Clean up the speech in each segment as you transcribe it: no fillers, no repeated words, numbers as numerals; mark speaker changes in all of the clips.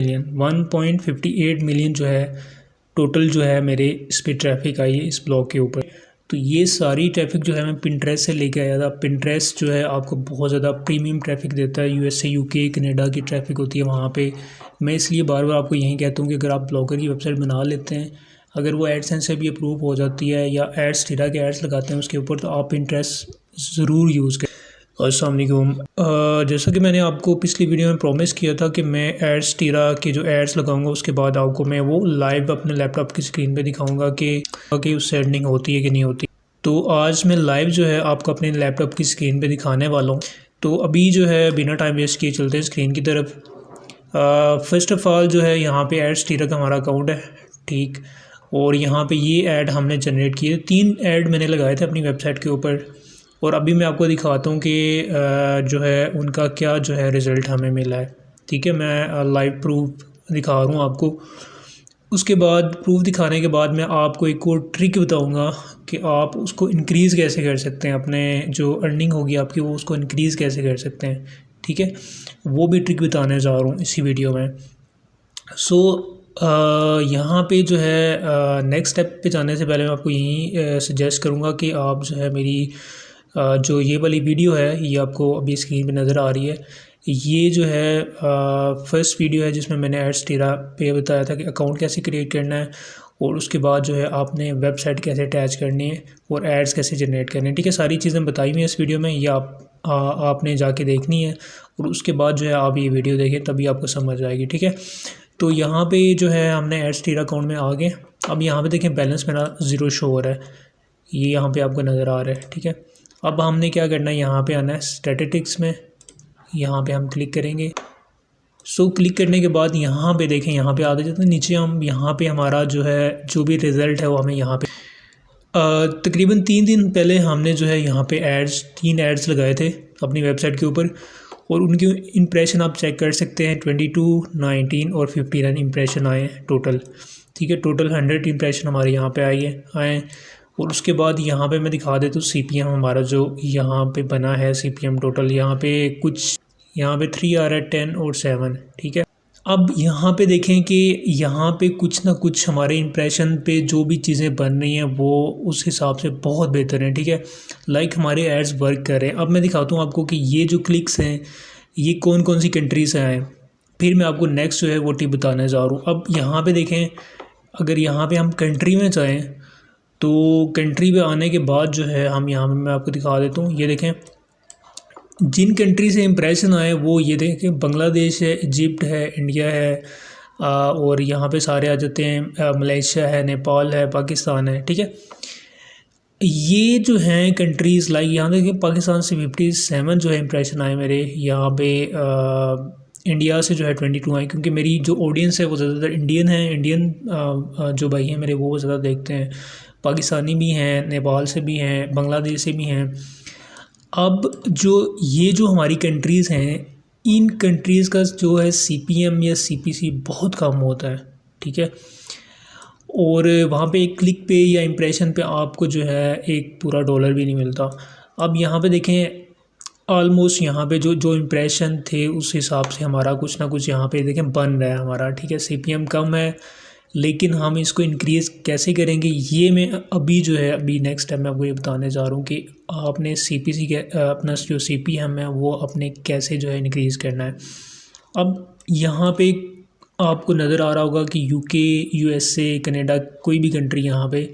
Speaker 1: 1.58 million जो है total जो है मेरे इस पर ट्रैफिक आई है इस ब्लॉग के ऊपर। तो ये सारी ट्रैफिक जो है मैं पिंटरेस्ट से लेके आया था। पिंटरेस्ट जो है आपको बहुत ज़्यादा प्रीमियम ट्रैफिक देता है। यूएसए, यूके, कनाडा की ट्रैफिक होती है वहाँ पे। मैं इसलिए बार बार आपको यही कहता हूँ कि अगर आप ब्लॉगर की वेबसाइट बना लेते हैं, अगर वो एडसेंस से भी अप्रूव हो जाती है या एड्स टीरा के एड्स लगाते हैं उसके ऊपर, तो आप पिंटरेस्ट ज़रूर यूज़ करें। अस्सलाम वालेकुम। जैसा कि मैंने आपको पिछली वीडियो में प्रॉमिस किया था कि मैं एड्स टीरा के जो एड्स लगाऊंगा उसके बाद आपको मैं वो लाइव अपने लैपटॉप की स्क्रीन पे दिखाऊंगा कि उससे अर्निंग होती है कि नहीं होती। तो आज मैं लाइव जो है आपको अपने लैपटॉप की स्क्रीन पे दिखाने वाला हूँ। तो अभी जो है बिना टाइम वेस्ट किए चलते हैं स्क्रीन की तरफ। फ़र्स्ट ऑफ़ ऑल जो है यहाँ पे एड्स टीरा का हमारा अकाउंट है, ठीक। और यहाँ पे ये ऐड हमने जनरेट किए, 3 ऐड मैंने लगाए थे अपनी वेबसाइट के ऊपर। और अभी मैं आपको दिखाता हूँ कि जो है उनका क्या जो है रिज़ल्ट हमें मिला है, ठीक है। मैं लाइव प्रूफ दिखा रहा हूँ आपको। उसके बाद प्रूफ दिखाने के बाद मैं आपको एक और ट्रिक बताऊँगा कि आप उसको इंक्रीज़ कैसे कर सकते हैं, अपने जो अर्निंग होगी आपकी वो उसको इंक्रीज़ कैसे कर सकते हैं, ठीक है। वो भी ट्रिक बताने जा रहा हूँ इसी वीडियो में। यहाँ पे जो है नेक्स्ट स्टेप पे जाने से पहले मैं आपको यही सजेस्ट करूँगा कि आप जो है मेरी जो ये वाली वीडियो है ये आपको अभी स्क्रीन पे नज़र आ रही है, ये जो है फर्स्ट वीडियो है जिसमें मैंने एड्स टीरा पे बताया था कि अकाउंट कैसे क्रिएट करना है और उसके बाद जो है आपने वेबसाइट कैसे अटैच करनी है और एड्स कैसे जनरेट करने हैं, ठीक है। सारी चीज़ें बताई हुई हैं इस वीडियो में, ये आपने जाके देखनी है और उसके बाद जो है आप ये वीडियो देखें तभी आपको समझ आएगी, ठीक है। तो यहाँ पे जो है हमने एड्स टीरा अकाउंट में आ गए। अब यहाँ पे देखें बैलेंस मेरा 0 शो हो रहा है, ये यहाँ पे आपको नज़र आ रहा है, ठीक है। अब हमने क्या करना है, यहाँ पे आना है स्टैटिस्टिक्स में, यहाँ पे हम क्लिक करेंगे। क्लिक करने के बाद यहाँ पे देखें, यहाँ पे आते जाते नीचे हम यहाँ पे हमारा जो है जो भी रिज़ल्ट है वो हमें यहाँ पे तकरीबन 3 दिन पहले हमने जो है यहाँ पे 3 एड्स लगाए थे अपनी वेबसाइट के ऊपर और उनकी इम्प्रेशन आप चेक कर सकते हैं। 22, 19 और 59 इम्प्रेशन आए हैं टोटल, ठीक है। टोटल 100 इम्प्रेशन हमारे यहाँ पे आए। और उसके बाद यहाँ पे मैं दिखा देता हूँ CPM हमारा जो यहाँ पे बना है। CPM टोटल यहाँ पे 3 आ रहा है, 10 और 7, ठीक है। अब यहाँ पे देखें कि यहाँ पे कुछ ना कुछ हमारे इंप्रेशन पे जो भी चीज़ें बन रही हैं वो उस हिसाब से बहुत बेहतर हैं, ठीक है। लाइक हमारे एड्स वर्क कर रहे हैं। अब मैं दिखाता हूँ आपको कि ये जो क्लिक्स हैं ये कौन कौन सी कंट्री से आए, फिर मैं आपको नेक्स्ट जो है वो टिप बताने जा रहा हूँ। अब यहाँ पे देखें, अगर यहाँ पे हम कंट्री में जाएँ तो कंट्री पे आने के बाद जो है हम यहाँ पे मैं आपको दिखा देता हूँ। ये देखें जिन कंट्री से इम्प्रेशन आए वो ये देखें, बांग्लादेश है, इजिप्ट है, इंडिया है और यहाँ पे सारे आ जाते हैं, मलेशिया है, नेपाल है, पाकिस्तान है, ठीक है। ये जो हैं कंट्रीज़ लाइक यहाँ देखिए पाकिस्तान से 57 जो है इम्प्रेशन आए मेरे यहाँ पे। इंडिया से जो है 22 आए, क्योंकि मेरी जो ऑडियंस है वो ज़्यादातर इंडियन है। इंडियन जो भाई हैं मेरे वो ज़्यादा देखते हैं। पाकिस्तानी भी हैं, नेपाल से भी हैं, बांग्लादेश से भी हैं। अब ये जो हमारी कंट्रीज़ हैं, इन कंट्रीज़ का जो है CPM या CPC बहुत कम होता है, ठीक है। और वहाँ पे एक क्लिक पे या इम्प्रेशन पे आपको जो है एक पूरा डॉलर भी नहीं मिलता। अब यहाँ पे देखें ऑलमोस्ट यहाँ पे जो इम्प्रेशन थे उस हिसाब से हमारा कुछ ना कुछ यहाँ पे देखें बन रहा है हमारा, ठीक है। CPM कम है लेकिन हम इसको इंक्रीज़ कैसे करेंगे ये मैं अभी नेक्स्ट टाइम मैं आपको ये बताने जा रहा हूँ कि आपने CPC के अपना जो CPM है वो अपने कैसे जो है इंक्रीज़ करना है। अब यहाँ पे आपको नज़र आ रहा होगा कि UK, USA, कनाडा कोई भी कंट्री यहाँ पे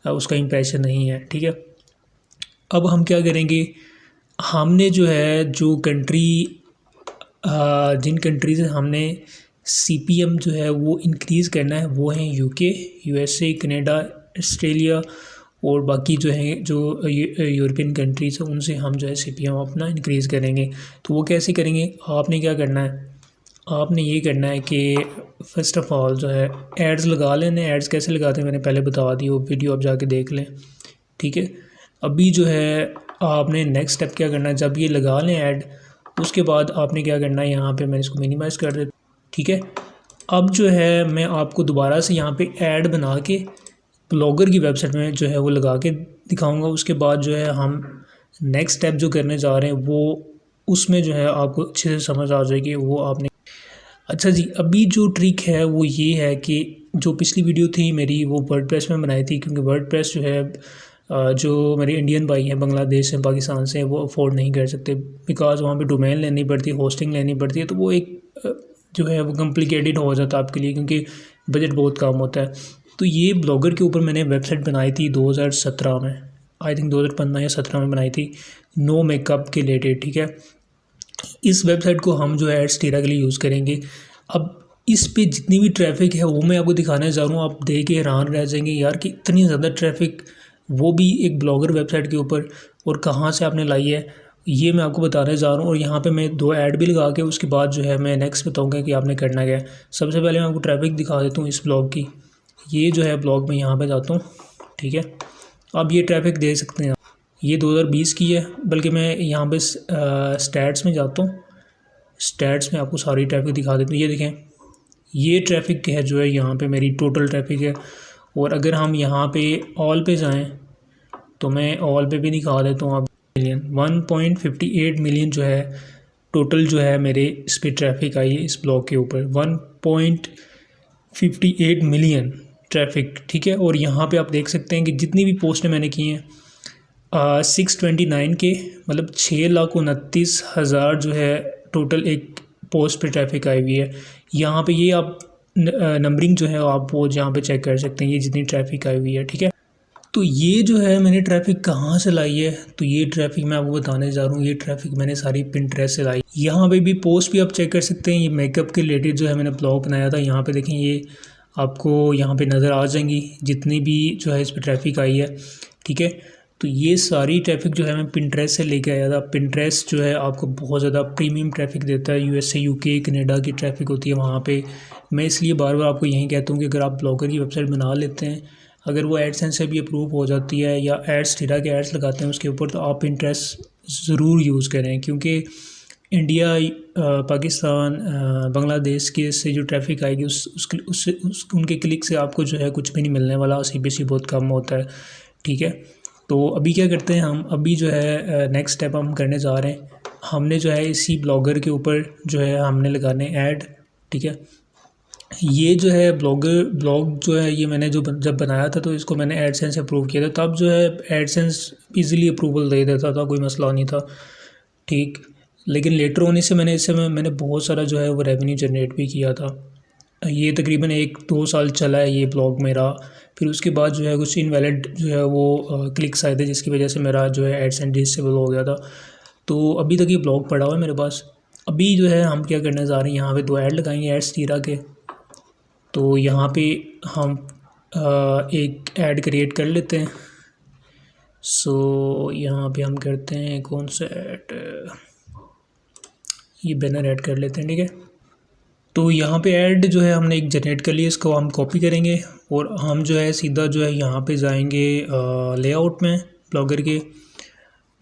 Speaker 1: उसका इम्प्रेशन नहीं है, ठीक है। अब हम क्या करेंगे, हमने जो है जो कंट्री जिन कंट्री से हमने CPM जो है वो इंक्रीज़ करना है वो हैं UK, USA, कनाडा, ऑस्ट्रेलिया और बाकी जो हैं जो यूरोपियन कंट्रीज़ हैं उनसे हम जो है CPM अपना इंक्रीज़ करेंगे। तो वो कैसे करेंगे, आपने क्या करना है, आपने ये करना है कि फ़र्स्ट ऑफ़ ऑल जो है एड्स लगा लेने। एड्स कैसे लगाते हैं मैंने पहले बता दी, वो वीडियो आप जाके देख लें, ठीक है। अभी जो है आपने नेक्स्ट स्टेप क्या करना है, जब ये लगा लें ऐड उसके बाद आपने क्या करना है, यहाँ पे मैंने इसको मिनिमाइज़ कर देता, ठीक है। अब जो है मैं आपको दोबारा से यहाँ पे ऐड बना के ब्लॉगर की वेबसाइट में जो है वो लगा के दिखाऊंगा। उसके बाद जो है हम नेक्स्ट स्टेप जो करने जा रहे हैं वो उसमें जो है आपको अच्छे से समझ आ जाएगी। वो आपने अच्छा जी, अभी जो ट्रिक है वो ये है कि जो पिछली वीडियो थी मेरी वो वर्डप्रेस में बनाई थी, क्योंकि वर्डप्रेस जो है जो मेरे इंडियन भाई हैं बांग्लादेश से पाकिस्तान से, वो अफोर्ड नहीं कर सकते, बिकॉज़ वहाँ पे डोमेन लेनी पड़ती है, होस्टिंग लेनी पड़ती है, तो वो एक जो है वो कॉम्प्लिकेटेड हो जाता है आपके लिए, क्योंकि बजट बहुत कम होता है। तो ये ब्लॉगर के ऊपर मैंने वेबसाइट बनाई थी 2017 में, आई थिंक 2015 या 17 में बनाई थी, नो मेकअप के रिलेटेड, ठीक है। इस वेबसाइट को हम जो है एड्स टेरा के लिए यूज़ करेंगे। अब इस पे जितनी भी ट्रैफिक है वो मैं आपको दिखाने जा रहा हूँ, आप देख के हैरान रह जाएंगे यार कि इतनी ज़्यादा ट्रैफिक, वो भी एक ब्लॉगर वेबसाइट के ऊपर, और कहाँ से आपने लाई है ये मैं आपको बताने जा रहा हूँ। और यहाँ पे मैं 2 ऐड भी लगा के उसके बाद जो है मैं नेक्स्ट बताऊँगा कि आपने करना क्या है। सबसे पहले मैं आपको ट्रैफिक दिखा देता हूँ इस ब्लॉग की। ये जो है ब्लॉग में यहाँ पर जाता हूँ, ठीक है। अब ये ट्रैफिक देख सकते हैं, ये 2020 की है, बल्कि मैं यहाँ पे स्टैट्स में जाता हूँ। स्टैट्स में आपको सारी ट्रैफिक दिखा देते हैं। ये देखें, ये ट्रैफिक है जो है यहाँ पे मेरी टोटल ट्रैफिक है। और अगर हम यहाँ पे ऑल पे जाएं तो मैं ऑल पे भी दिखा देता हूँ। आप मिलियन 1.58 मिलियन जो है टोटल जो है मेरे इस पर ट्रैफिक आई है, इस ब्लॉग के ऊपर 1.58 मिलियन ट्रैफिक, ठीक है। और यहाँ पे आप देख सकते हैं कि जितनी भी पोस्टें मैंने की हैं 629 के, मतलब 6,29,000 जो है टोटल एक पोस्ट पे ट्रैफिक आई हुई है। यहाँ पे ये आप नंबरिंग जो है आप वो जहाँ पे चेक कर सकते हैं, ये जितनी ट्रैफिक आई हुई है, ठीक है। तो ये जो है मैंने ट्रैफिक कहाँ से लाई है, तो ये ट्रैफिक मैं आपको बताने जा रहा हूँ। ये ट्रैफिक मैंने सारी पिंटरेस्ट से लाई। यहाँ पे भी पोस्ट भी आप चेक कर सकते हैं। ये मेकअप के रिलेटेड जो है मैंने ब्लॉग बनाया था, यहाँ पे देखें, ये आपको यहाँ पे नज़र आ जाएंगी जितनी भी जो है इस पर ट्रैफिक आई है, ठीक है। तो ये सारी ट्रैफिक जो है मैं पिंटरेस्ट से लेके आया था। पिंटरेस्ट जो है आपको बहुत ज़्यादा प्रीमियम ट्रैफिक देता है। यूएसए, यूके, कनाडा की ट्रैफिक होती है वहाँ पे। मैं इसलिए बार बार आपको यही कहता हूँ कि अगर आप ब्लॉगर की वेबसाइट बना लेते हैं, अगर वो एडसेंस से भी अप्रूव हो जाती है या एड्स टेरा के एड्स लगाते हैं उसके ऊपर, तो आप पिंटरेस्ट ज़रूर यूज़ करें, क्योंकि इंडिया, पाकिस्तान, बांग्लादेश के से जो ट्रैफिक आएगी उससे उनके क्लिक से आपको जो है कुछ भी नहीं मिलने वाला। सीपीसी बहुत कम होता है, ठीक है। तो अभी क्या करते हैं हम, अभी जो है नेक्स्ट स्टेप हम करने जा रहे हैं। हमने जो है इसी ब्लॉगर के ऊपर जो है हमने लगाने ऐड, ठीक है। ये जो है ब्लॉग जो है ये मैंने जब बनाया था तो इसको मैंने एडसेंस अप्रूव किया था, तब जो है एडसेंस इजीली अप्रूवल दे देता था, कोई मसला नहीं था, ठीक। लेकिन लेटर होने से मैंने बहुत सारा जो है वो रेवेन्यू जनरेट भी किया था। ये तकरीबन 1-2 साल चला है ये ब्लॉग मेरा। फिर उसके बाद जो है कुछ इनवैलिड जो है वो क्लिक्स आए थे, जिसकी वजह से मेरा जो है एडसेंस डिसेबल हो गया था। तो अभी तक ये ब्लॉग पड़ा हुआ है मेरे पास। अभी जो है हम क्या करने जा रहे हैं, यहाँ पे 2 ऐड लगाएंगे एड्स टेरा के। तो यहाँ पे हम एक ऐड क्रिएट कर लेते हैं। सो यहाँ पे हम करते हैं कौन सा ऐड, ये बैनर ऐड कर लेते हैं, ठीक है। तो यहाँ पे ऐड जो है हमने एक जनरेट कर लिया, इसको हम कॉपी करेंगे और हम जो है सीधा जो है यहाँ पे जाएंगे लेआउट में ब्लॉगर के।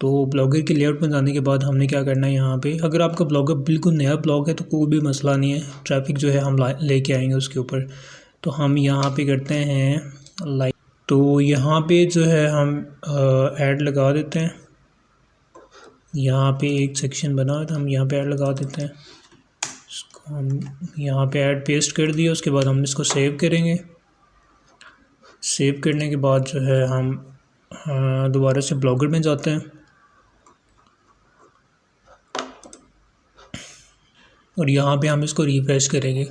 Speaker 1: तो ब्लॉगर के लेआउट में जाने के बाद हमने क्या करना है, यहाँ पे अगर आपका ब्लॉगर बिल्कुल नया ब्लॉग है तो कोई भी मसला नहीं है, ट्रैफिक जो है हम लेके आएंगे उसके ऊपर। तो हम यहाँ पे करते हैं लाइक, तो यहाँ पे जो है हम ऐड लगा देते हैं। यहाँ पे एक सेक्शन बना है तो हम यहाँ पे ऐड लगा देते हैं। इसको हम यहाँ पे ऐड पेस्ट कर दिया, उसके बाद हम इसको सेव करेंगे। सेव करने के बाद जो है हम दोबारा से ब्लॉगर में जाते हैं और यहाँ पे हम इसको रिफ्रेश करेंगे,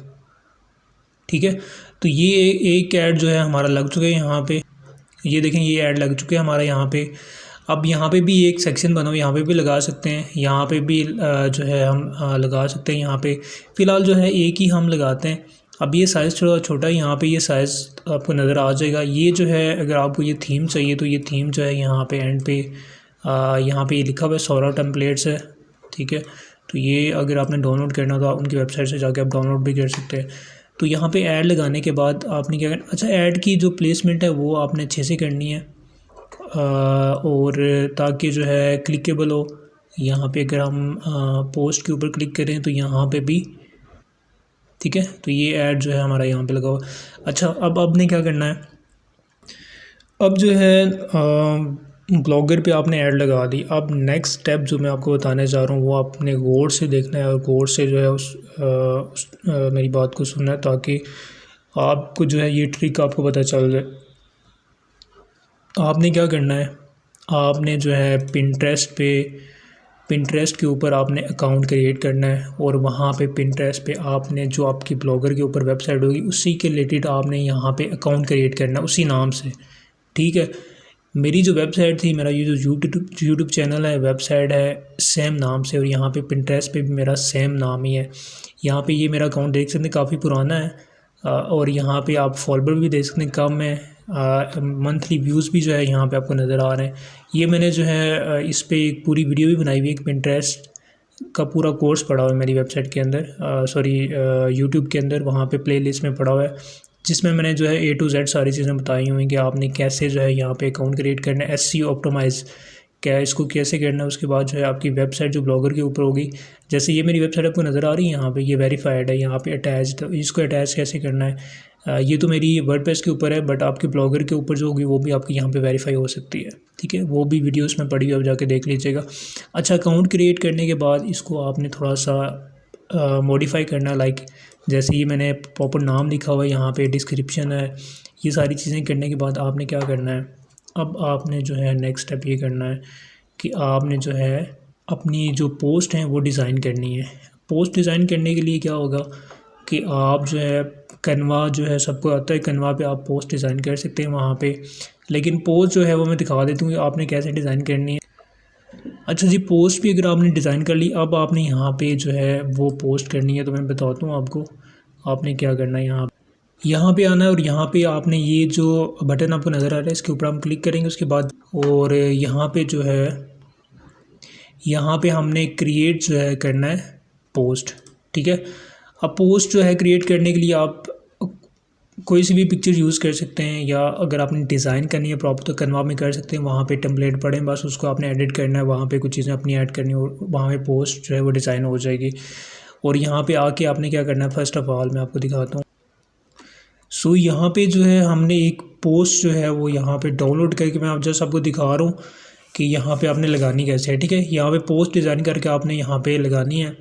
Speaker 1: ठीक है। तो ये एक ऐड जो है हमारा लग चुका है यहाँ पे, ये देखें ये ऐड लग चुके हैं हमारा यहाँ पे। अब यहाँ पे भी एक सेक्शन बना हुआ, यहाँ पे भी लगा सकते हैं, यहाँ पे भी जो है हम लगा सकते हैं। यहाँ पे फ़िलहाल जो है एक ही हम लगाते हैं। अब ये साइज़ थोड़ा छोटा है, यहाँ पे ये साइज़ आपको नज़र आ जाएगा। ये जो है अगर आपको ये थीम चाहिए तो ये थीम जो है यहाँ पे एंड पे यहाँ पे ये लिखा हुआ है सौरा टेम्पलेट्स है, ठीक है। तो ये अगर आपने डाउनलोड करना तो उनकी वेबसाइट से जाके आप डाउनलोड भी कर सकते हैं। तो यहाँ पे ऐड लगाने के बाद आपने क्या करना, अच्छा ऐड की जो प्लेसमेंट है वो आपने अच्छे से करनी है और ताकि जो है क्लिकेबल हो। यहाँ पे अगर हम पोस्ट के ऊपर क्लिक करें तो यहाँ पे भी, ठीक है। तो ये ऐड जो है हमारा यहाँ पे लगा हुआ। अच्छा अब आपने क्या करना है, अब जो है ब्लॉगर पे आपने ऐड लगा दी। अब नेक्स्ट स्टेप जो मैं आपको बताने जा रहा हूँ वो आपने गौर से देखना है और गौर से जो है मेरी बात को सुनना है, ताकि आपको जो है ये ट्रिक आपको पता चल जाए। आपने क्या करना है, आपने जो है पिंटरेस्ट के ऊपर आपने अकाउंट क्रिएट करना है और वहाँ पे पिंटरेस्ट पे आपने जो आपकी ब्लॉगर के ऊपर वेबसाइट होगी उसी के रिलेटेड आपने यहाँ पे अकाउंट क्रिएट करना है उसी नाम से, ठीक है। मेरी जो वेबसाइट थी, मेरा ये जो यूट्यूब चैनल है, वेबसाइट है सेम नाम से, और यहाँ पे पिंटरेस्ट पे भी मेरा सेम नाम ही है। यहाँ पे ये मेरा अकाउंट देख सकते हैं काफ़ी पुराना है, और यहाँ पे आप फॉलोवर भी देख सकते हैं कम है, मंथली व्यूज़ भी जो है यहाँ पे आपको नज़र आ रहे हैं। ये मैंने जो है इस पे एक पूरी वीडियो भी बनाई हुई है, एक पिंटरेस्ट का पूरा कोर्स पड़ा हुआ है मेरी वेबसाइट के अंदर, सॉरी यूट्यूब के अंदर, वहाँ पे प्लेलिस्ट में पड़ा हुआ है, जिसमें मैंने जो है A to Z सारी चीज़ें बताई हुई हैं कि आपने कैसे जो है यहाँ पे अकाउंट क्रिएट करना है, SEO ऑप्टिमाइज़ क्या है, इसको कैसे करना है। उसके बाद जो है आपकी वेबसाइट जो ब्लॉगर के ऊपर होगी, जैसे ये मेरी वेबसाइट आपको नज़र आ रही है यहाँ पे, ये वेरीफाइड है, यहाँ पे अटैच्ड, इसको अटैच कैसे करना है। ये तो मेरी वर्डप्रेस के ऊपर है, बट आपके ब्लॉगर के ऊपर जो होगी वो भी आपकी यहाँ पे वेरीफाई हो सकती है, ठीक है। वो भी वीडियोस में पड़ी हुई, आप जाके देख लीजिएगा। अच्छा, अकाउंट क्रिएट करने के बाद इसको आपने थोड़ा सा मॉडिफाई करना, लाइक जैसे ही मैंने प्रॉपर नाम लिखा हुआ है, यहाँ पे डिस्क्रिप्शन है, ये सारी चीज़ें करने के बाद आपने क्या करना है, अब आपने जो है नेक्स्ट स्टेप ये करना है कि आपने जो है अपनी जो पोस्ट हैं वो डिज़ाइन करनी है। पोस्ट डिज़ाइन करने के लिए क्या होगा कि आप जो है कनवा जो है, सबको आता है कनवा पे आप पोस्ट डिज़ाइन कर सकते हैं वहाँ पे, लेकिन पोस्ट जो है वो मैं दिखा देता हूँ कि आपने कैसे डिज़ाइन करनी है। अच्छा जी, पोस्ट भी अगर आपने डिज़ाइन कर ली, अब आपने यहाँ पे जो है वो पोस्ट करनी है, तो मैं बताता हूँ आपको आपने क्या करना है। यहाँ पे आना है और यहाँ पे आपने ये जो बटन आपको नज़र आ रहा है इसके ऊपर हम क्लिक करेंगे उसके बाद, और यहाँ पे जो है यहाँ पे हमने क्रिएट जो है करना है पोस्ट, ठीक है। अब पोस्ट जो है क्रिएट करने के लिए आप कोई सी भी पिक्चर यूज़ कर सकते हैं, या अगर आपने डिज़ाइन करनी है प्रॉपर तो कनवा में कर सकते हैं, वहाँ पे टेम्पलेट पड़े, बस उसको आपने एडिट करना है, वहाँ पे कुछ चीज़ें अपनी ऐड करनी और वहाँ पे पोस्ट जो है वो डिज़ाइन हो जाएगी। और यहाँ पे आके आपने क्या करना है, फर्स्ट ऑफ ऑल मैं आपको दिखाता हूँ। सो यहाँ पे जो है हमने एक पोस्ट जो है वो यहाँ पे डाउनलोड करके मैं आप जस्ट आपको दिखा रहा हूँ कि यहाँ पे आपने लगानी कैसे है, ठीक है। यहाँ पे पोस्ट डिज़ाइन करके आपने यहाँ पे लगानी है।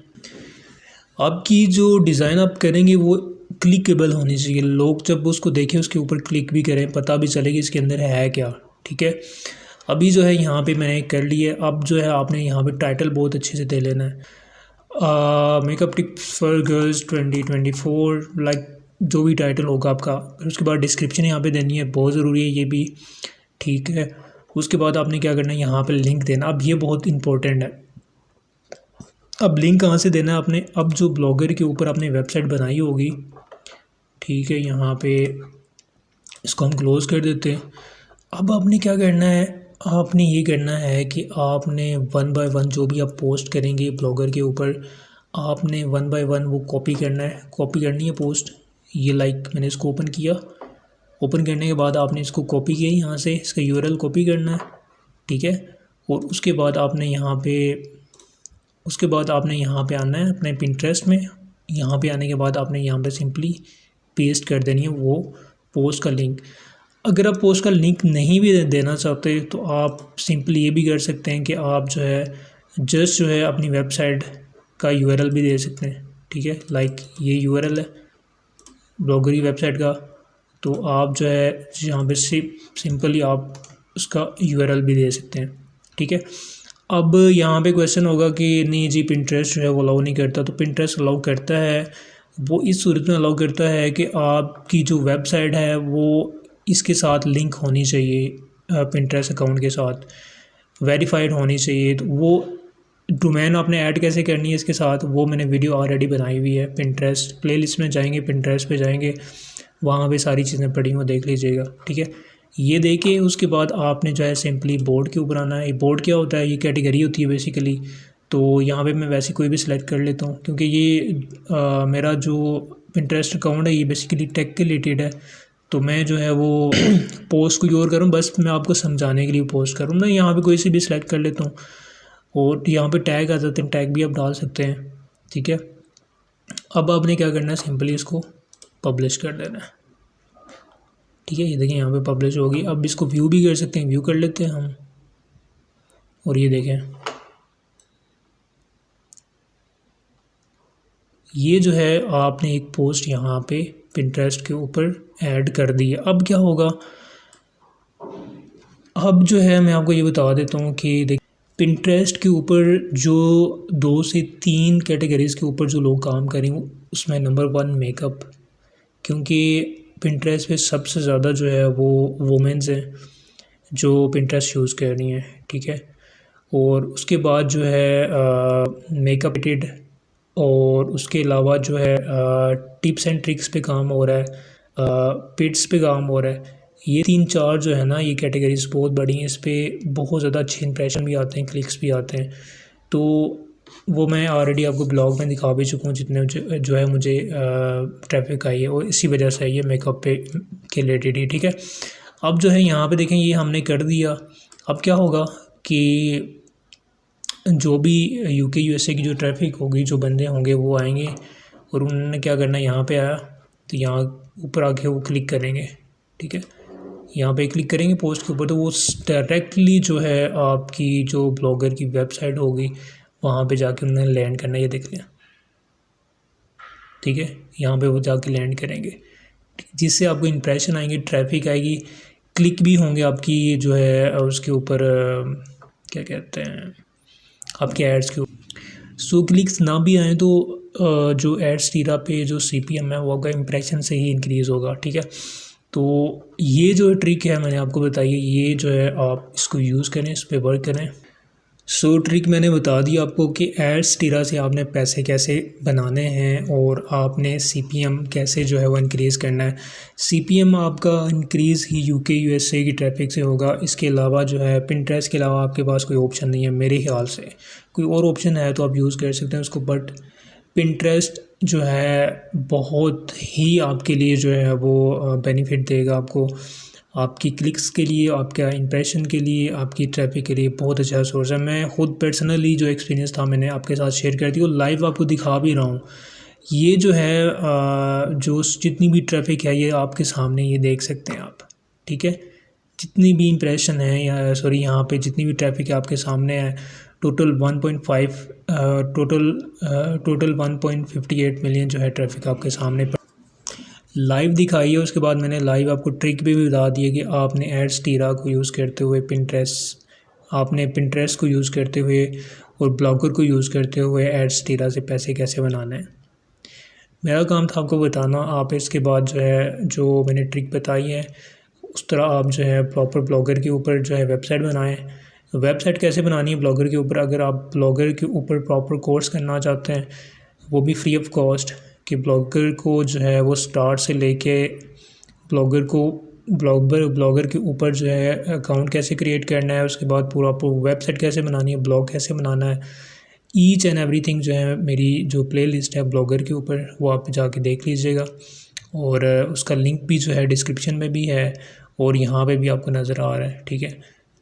Speaker 1: आपकी जो डिज़ाइन आप करेंगे वो क्लिकेबल होनी चाहिए, लोग जब उसको देखें उसके ऊपर क्लिक भी करें, पता भी चलेगी इसके अंदर है क्या, ठीक है। अभी जो है यहाँ पे मैंने कर लिया। अब जो है आपने यहाँ पे टाइटल बहुत अच्छे से दे लेना है, makeup tips for girls 2024, like जो भी टाइटल होगा आपका। फिर उसके बाद डिस्क्रिप्शन यहाँ पे देनी है, बहुत ज़रूरी है ये भी, ठीक है। उसके बाद आपने क्या करना है, यहाँ पे लिंक देना। अब ये बहुत इंपॉर्टेंट है। अब लिंक कहाँ से देना है आपने, अब जो ब्लॉगर के ऊपर आपने वेबसाइट बनाई होगी, ठीक है, यहाँ पे इसको हम क्लोज़ कर देते हैं। अब आपने क्या करना है, आपने ये करना है कि आपने 1 बाय 1 जो भी आप पोस्ट करेंगे ब्लॉगर के ऊपर, आपने 1 बाय 1 वो कॉपी करना है, कॉपी करनी है पोस्ट। ये लाइक मैंने इसको ओपन किया, ओपन करने के बाद आपने इसको कॉपी किया, यहाँ से इसका URL कॉपी करना है, ठीक है। और उसके बाद आपने यहाँ पे आना है अपने पिंटरेस्ट में। यहाँ पे आने के बाद आपने यहाँ पे सिंपली पेस्ट कर देनी है वो पोस्ट का लिंक। अगर आप पोस्ट का लिंक नहीं भी देना चाहते तो आप सिंपली ये भी कर सकते हैं कि आप जो है जस्ट जो है अपनी वेबसाइट का URL भी दे सकते हैं, ठीक है। लाइक ये URL है ब्लॉगरी वेबसाइट का, तो आप जो है यहाँ पे सिंपली आप उसका URL भी दे सकते हैं, ठीक है। अब यहाँ पे क्वेश्चन होगा कि नहीं जी पिंटरेस्ट जो है वो अलाउ नहीं करता, तो पिंटरेस्ट अलाउ करता है। वो इस सूरत में अलाउ करता है कि आपकी जो वेबसाइट है वो इसके साथ लिंक होनी चाहिए, पिंटरेस्ट अकाउंट के साथ वेरीफाइड होनी चाहिए। तो वो डोमेन आपने ऐड कैसे करनी है इसके साथ, वो मैंने वीडियो ऑलरेडी बनाई हुई है। पिंटरेस्ट प्लेलिस्ट में जाएंगे, पिंटरेस्ट पे जाएंगे, वहाँ पे सारी चीज़ें पड़ी हुई देख लीजिएगा, ठीक है। ये देखे उसके बाद आपने जो है सिंपली बोर्ड के ऊपर आना है। बोर्ड क्या होता है, ये कैटेगरी होती है बेसिकली। तो यहाँ पे मैं वैसे कोई भी सिलेक्ट कर लेता हूँ, क्योंकि ये मेरा जो पिंटरेस्ट अकाउंट है ये बेसिकली टेक के रिलेटेड है। तो मैं जो है वो पोस्ट कोई और करूँ, बस मैं आपको समझाने के लिए पोस्ट करूँ। मैं यहाँ पे कोई सी भी सिलेक्ट कर लेता हूँ, और यहाँ पे टैग आ जाते हैं, टैग भी आप डाल सकते हैं, ठीक है। अब आपने क्या करना है, सिंपली इसको पब्लिश कर देना है, ठीक है। ये देखिए यहाँ पे पब्लिश होगी। अब इसको व्यू भी कर सकते हैं, व्यू कर लेते हैं हम। और ये देखें, ये जो है आपने एक पोस्ट यहाँ पे पिंटरेस्ट के ऊपर ऐड कर दी है। अब क्या होगा, अब जो है मैं आपको ये बता देता हूँ कि देख, पिंटरेस्ट के ऊपर जो 2 से 3 कैटेगरीज़ के ऊपर जो लोग काम करें उसमें नंबर 1 मेकअप, क्योंकि पिंटरेस्ट पे सबसे ज़्यादा जो है वो वुमेन्स हैं जो पिंटरेस्ट यूज़ कर रही हैं, ठीक है। और उसके बाद जो है मेकअप रिलेटेड, और उसके अलावा जो है टिप्स एंड ट्रिक्स पे काम हो रहा है, पिट्स पे काम हो रहा है। ये 3-4 जो है ना, ये कैटेगरीज बहुत बड़ी हैं, इस पर बहुत ज़्यादा अच्छे इंप्रेशन भी आते हैं, क्लिक्स भी आते हैं। तो वो मैं ऑलरेडी आपको ब्लॉग में दिखा भी चुका हूँ जितने जो है मुझे ट्रैफिक आई है, और इसी वजह से ये मेकअप पे के रिलेटेड ही, ठीक है। अब जो है यहाँ पे देखें, ये हमने कर दिया। अब क्या होगा कि जो भी यूके यूएसए की जो ट्रैफिक होगी, जो बंदे होंगे वो आएंगे, और उन्होंने क्या करना है, यहाँ पे आया तो यहाँ ऊपर आके वो क्लिक करेंगे, ठीक है। यहाँ पे क्लिक करेंगे पोस्ट के ऊपर, तो वो डायरेक्टली जो है आपकी जो ब्लॉगर की वेबसाइट होगी वहाँ पे जाके उन्होंने लैंड करना है। ये देख लें, ठीक है, यहाँ पे वो जाके लैंड करेंगे, जिससे आपको इंप्रेशन आएंगे, ट्रैफिक आएगी, क्लिक भी होंगे आपकी जो है उसके ऊपर, क्या कहते हैं, आपके एड्स के ऊपर। सो क्लिक्स ना भी आए तो जो एड्स टीरा पे जो CPM है वो आपका इंप्रेशन से ही इंक्रीज़ होगा, ठीक है। तो ये जो ट्रिक है मैंने आपको बताई है, ये जो है आप इसको यूज़ करें, इस पर वर्क करें। सो ट्रिक मैंने बता दी आपको कि एड्स टीरा से आपने पैसे कैसे बनाने हैं, और आपने CPM कैसे जो है वो इंक्रीज़ करना है। CPM आपका इंक्रीज़ ही यूके यूएसए की ट्रैफिक से होगा। इसके अलावा जो है पिंटरेस्ट के अलावा आपके पास कोई ऑप्शन नहीं है मेरे ख्याल से। कोई और ऑप्शन है तो आप यूज़ कर सकते हैं उसको, बट पिंटरेस्ट जो है बहुत ही आपके लिए जो है वो बेनिफिट देगा आपको, आपकी क्लिक्स के लिए, आपका इंप्रेशन के लिए, आपकी ट्रैफिक के लिए बहुत अच्छा सोर्स है। मैं खुद पर्सनली जो एक्सपीरियंस था मैंने आपके साथ शेयर कर दिया, और लाइव आपको दिखा भी रहा हूँ। ये जो है जो जितनी भी ट्रैफिक है ये आपके सामने, ये देख सकते हैं आप, ठीक है। जितनी भी इंप्रेशन है या सॉरी यहाँ पे जितनी भी ट्रैफिक है आपके सामने है। टोटल 1.58 मिलियन जो है ट्रैफिक आपके सामने लाइव दिखाई है। उसके बाद मैंने लाइव आपको ट्रिक भी बता दी है कि आपने एड्स टीरा को यूज़ करते हुए आपने पिंटरेस्ट को यूज़ करते हुए और ब्लॉगर को यूज़ करते हुए एड्स टीरा से पैसे कैसे बनाना है। मेरा काम था आपको बताना। आप इसके बाद जो है जो मैंने ट्रिक बताई है उस तरह आप जो है प्रॉपर ब्लॉगर के ऊपर जो है वेबसाइट बनाएं। वेबसाइट कैसे बनानी है ब्लॉगर के ऊपर, अगर आप ब्लॉगर के ऊपर प्रॉपर कोर्स करना चाहते हैं, वो भी फ्री ऑफ कॉस्ट, कि ब्लॉगर को जो है वो स्टार्ट से लेके ब्लॉगर के ऊपर जो है अकाउंट कैसे क्रिएट करना है, उसके बाद पूरा वेबसाइट कैसे बनानी है, ब्लॉग कैसे बनाना है, ईच एंड एवरीथिंग जो है मेरी जो प्लेलिस्ट है ब्लॉगर के ऊपर वो आप जाके देख लीजिएगा। और उसका लिंक भी जो है डिस्क्रिप्शन में भी है और यहाँ पे भी आपको नज़र आ रहा है, ठीक है।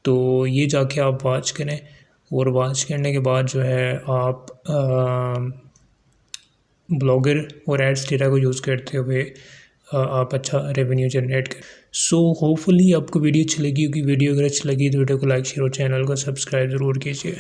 Speaker 1: तो ये जाके आप वॉच करें, और वॉच करने के बाद जो है आप ब्लॉगर और एड्स टीरा को यूज़ करते हुए आप अच्छा रेवेन्यू जनरेट करें। सो होपफुली आपको वीडियो अच्छी लगी होगी। वीडियो अगर अच्छी लगी तो वीडियो को लाइक शेयर और चैनल को सब्सक्राइब ज़रूर कीजिए।